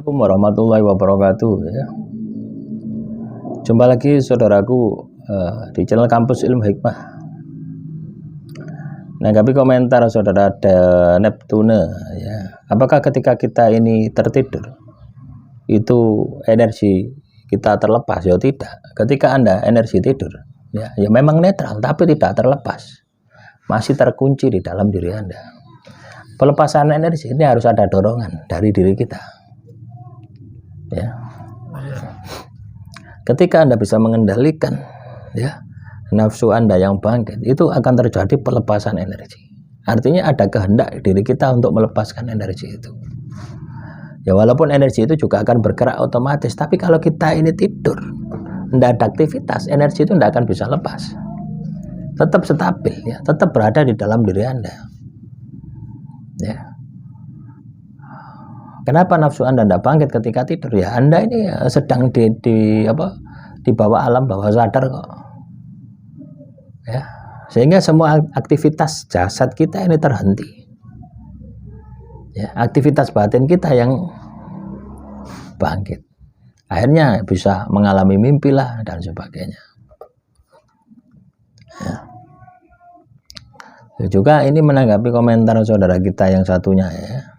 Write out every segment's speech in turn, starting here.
Assalamualaikum warahmatullahi wabarakatuh ya. Jumpa lagi saudaraku di channel Kampus Ilmu Hikmah. Nanggapi komentar saudara Neptune ya. Apakah ketika kita ini tertidur itu energi kita terlepas? Ya tidak. Ketika Anda energi tidur ya memang netral tapi tidak terlepas. Masih terkunci di dalam diri Anda. Pelepasan energi ini harus ada dorongan dari diri kita. Ya. Ketika Anda bisa mengendalikan ya nafsu Anda yang bangkit, itu akan terjadi pelepasan energi. Artinya ada kehendak diri kita untuk melepaskan energi itu. Ya walaupun energi itu juga akan bergerak otomatis, tapi kalau kita ini tidur, tidak ada aktivitas, energi itu tidak akan bisa lepas. Tetap stabil ya, tetap berada di dalam diri Anda. Ya. Kenapa nafsu Anda tidak bangkit ketika tidur? Ya Anda ini sedang di bawah alam bawah sadar kok. Ya. Sehingga semua aktivitas jasad kita ini terhenti. Ya, aktivitas batin kita yang bangkit. Akhirnya bisa mengalami mimpi lah dan sebagainya. Ya. Juga ini menanggapi komentar saudara kita yang satunya ya.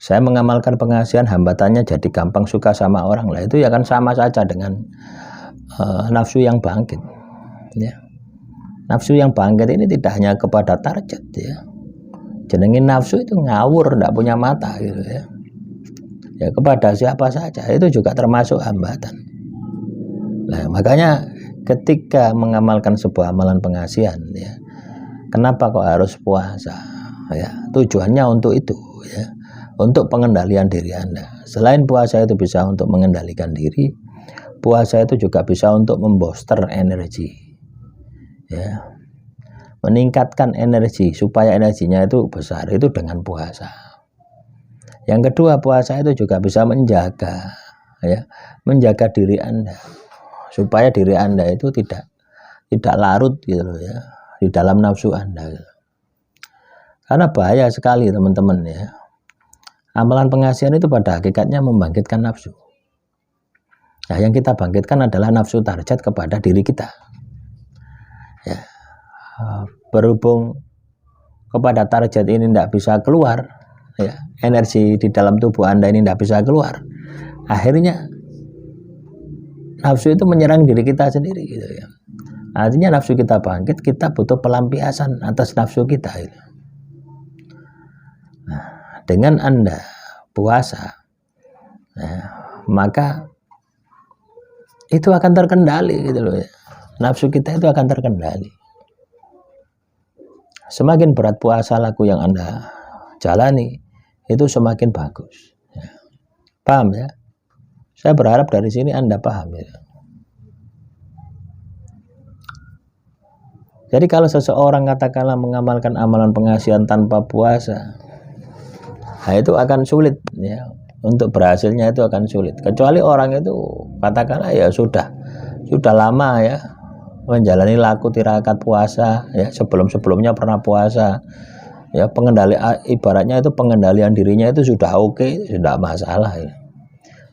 Saya mengamalkan pengasihan, hambatannya jadi gampang suka sama orang lah. Itu ya kan sama saja dengan nafsu yang bangkit ya. Nafsu yang bangkit ini tidak hanya kepada target ya. Jenengin nafsu itu ngawur, tidak punya mata gitu ya. Ya kepada siapa saja itu juga termasuk hambatan. Nah makanya ketika mengamalkan sebuah amalan pengasihan ya, kenapa kok harus puasa ya? Tujuannya untuk itu ya, untuk pengendalian diri Anda. Selain puasa itu bisa untuk mengendalikan diri, puasa itu juga bisa untuk membooster energi ya, meningkatkan energi supaya energinya itu besar, itu dengan puasa. Yang kedua, puasa itu juga bisa menjaga ya, menjaga diri Anda supaya diri Anda itu tidak larut gitu loh ya di dalam nafsu Anda gitu. Karena bahaya sekali teman-teman ya. Amalan pengasihan itu pada hakikatnya membangkitkan nafsu. Nah, yang kita bangkitkan adalah nafsu target kepada diri kita. Ya. Berhubung kepada target ini tidak bisa keluar, ya, energi di dalam tubuh Anda ini tidak bisa keluar. Akhirnya nafsu itu menyerang diri kita sendiri gitu ya. Artinya nafsu kita bangkit, kita butuh pelampiasan atas nafsu kita gitu. Nah, dengan Anda puasa ya, maka itu akan terkendali gitu loh ya. Nafsu kita itu akan terkendali. Semakin berat puasa laku yang Anda jalani itu semakin bagus ya. Paham ya? Saya berharap dari sini Anda paham ya. Jadi kalau seseorang katakanlah mengamalkan amalan pengasihan tanpa puasa, nah itu akan sulit ya, untuk berhasilnya itu akan sulit. Kecuali orang itu katakanlah ya sudah lama ya menjalani laku tirakat puasa ya, sebelumnya pernah puasa ya, ibaratnya itu pengendalian dirinya itu sudah oke, sudah masalah ya.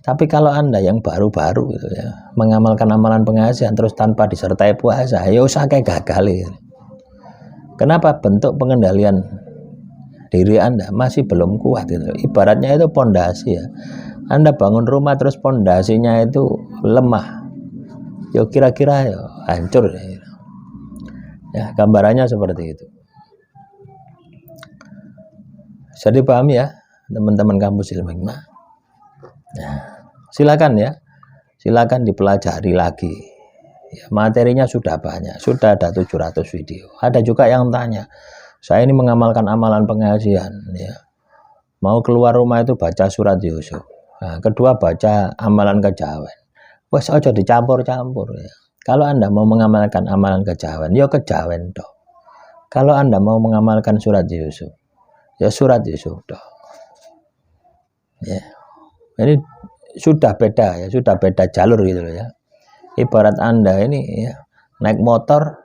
Tapi kalau Anda yang baru-baru gitu ya, mengamalkan amalan pengasihan terus tanpa disertai puasa, ya usah kayak gagal ya. Kenapa? Bentuk pengendalian diri Anda masih belum kuat gitu. Ibaratnya itu pondasi ya. Anda bangun rumah terus pondasinya itu lemah. Ya kira-kira ya hancur ya. Ya, gambarannya seperti itu. Jadi paham ya, teman-teman Kampus Ilmu Hikmah. Nah, silakan ya. Silakan dipelajari lagi. Ya, materinya sudah banyak, sudah ada 700 video. Ada juga yang tanya, saya ini mengamalkan amalan pengasihan ya, mau keluar rumah itu baca surat Yusuf, nah, kedua baca amalan kejawen. Wes aja dicampur-campur ya. Kalau Anda mau mengamalkan amalan kejawen, ya kejawen toh. Kalau Anda mau mengamalkan surat Yusuf, ya surat Yusuf toh. Ya. Ini sudah beda ya, sudah beda jalur gitu loh ya. Ibarat Anda ini ya, naik motor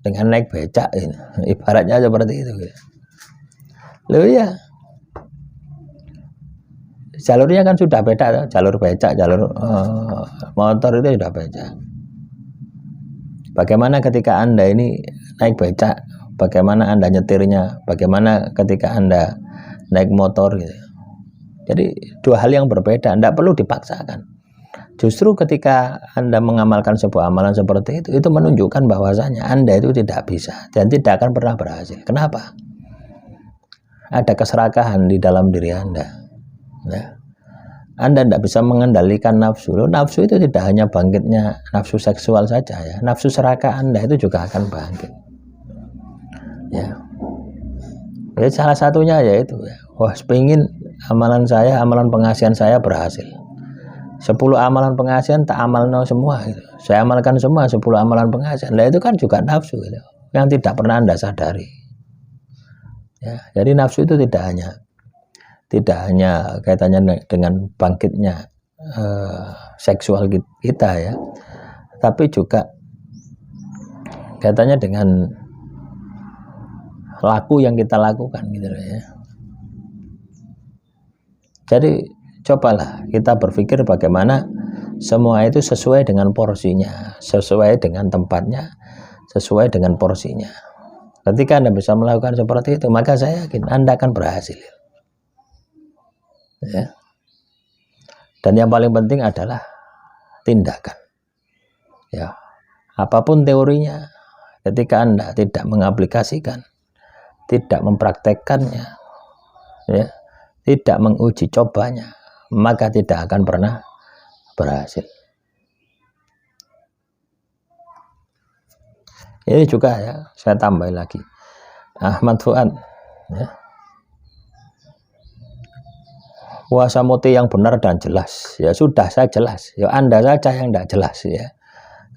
dengan naik becak ini. Ibaratnya seperti itu gitu. Loh ya. jalurnya kan sudah beda, jalur becak, jalur motor itu sudah beda. Bagaimana ketika Anda ini naik becak, bagaimana Anda nyetirnya, bagaimana ketika Anda naik motor gitu. Jadi dua hal yang berbeda, tidak perlu dipaksakan. Justru ketika Anda mengamalkan sebuah amalan seperti itu menunjukkan bahwasanya Anda itu tidak bisa dan tidak akan pernah berhasil. Kenapa? Ada keserakahan di dalam diri Anda. Nah, Anda tidak bisa mengendalikan nafsu. Nafsu itu tidak hanya bangkitnya nafsu seksual saja ya. Nafsu serakah Anda itu juga akan bangkit. Ya. Jadi salah satunya yaitu ya. Wah, pengen amalan saya, amalan pengasihan saya berhasil. 10 amalan pengasihan tak amalno semua gitu. Saya amalkan semua 10 amalan pengasihan. Nah, itu kan juga nafsu gitu, yang tidak pernah Anda sadari. Ya, jadi nafsu itu tidak hanya kaitannya dengan bangkitnya seksual kita ya, tapi juga kaitannya dengan laku yang kita lakukan gitu ya. Jadi cobalah kita berpikir bagaimana semua itu sesuai dengan porsinya, sesuai dengan tempatnya, sesuai dengan porsinya. Ketika Anda bisa melakukan seperti itu, maka saya yakin Anda akan berhasil. Ya. Dan yang paling penting adalah tindakan. Ya. Apapun teorinya, ketika Anda tidak mengaplikasikan, tidak mempraktekkannya, ya, tidak menguji cobanya, maka tidak akan pernah berhasil. Ini juga ya, saya tambah lagi. Ahmad Fuad ya. Puasa muti yang benar dan jelas. Ya sudah, saya jelas. Ya Anda saja yang tidak jelas ya.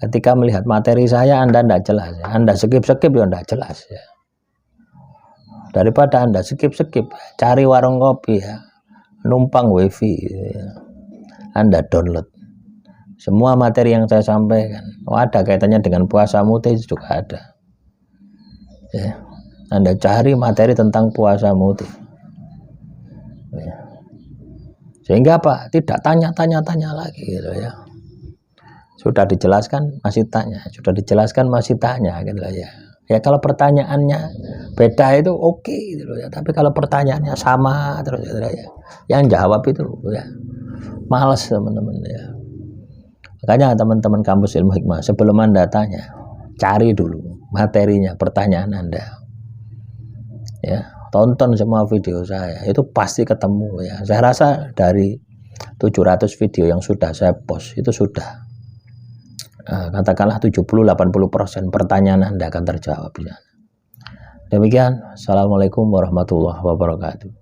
Ketika melihat materi saya Anda tidak jelas. Ya. Anda skip-skip ya tidak jelas ya. Daripada Anda skip-skip, cari warung kopi ya. Numpang wifi ya. Anda download semua materi yang saya sampaikan. Ada kaitannya dengan puasa muti juga ada ya. Anda cari materi tentang puasa muti ya. Sehingga apa? Tidak tanya-tanya lagi gitu ya. Sudah dijelaskan masih tanya, sudah dijelaskan masih tanya gitu ya. Ya kalau pertanyaannya beda itu oke gitu ya. Tapi kalau pertanyaannya sama terus gitu ya. Yang jawab itu ya malas teman-teman ya. Makanya teman-teman kampus ilmu hikmah, sebelum Anda tanya, cari dulu materinya, pertanyaan Anda. Ya, tonton semua video saya, itu pasti ketemu ya. Saya rasa dari 700 video yang sudah saya post, itu sudah katakanlah 70-80% pertanyaan Anda akan terjawab ya. Demikian, Assalamualaikum warahmatullahi wabarakatuh.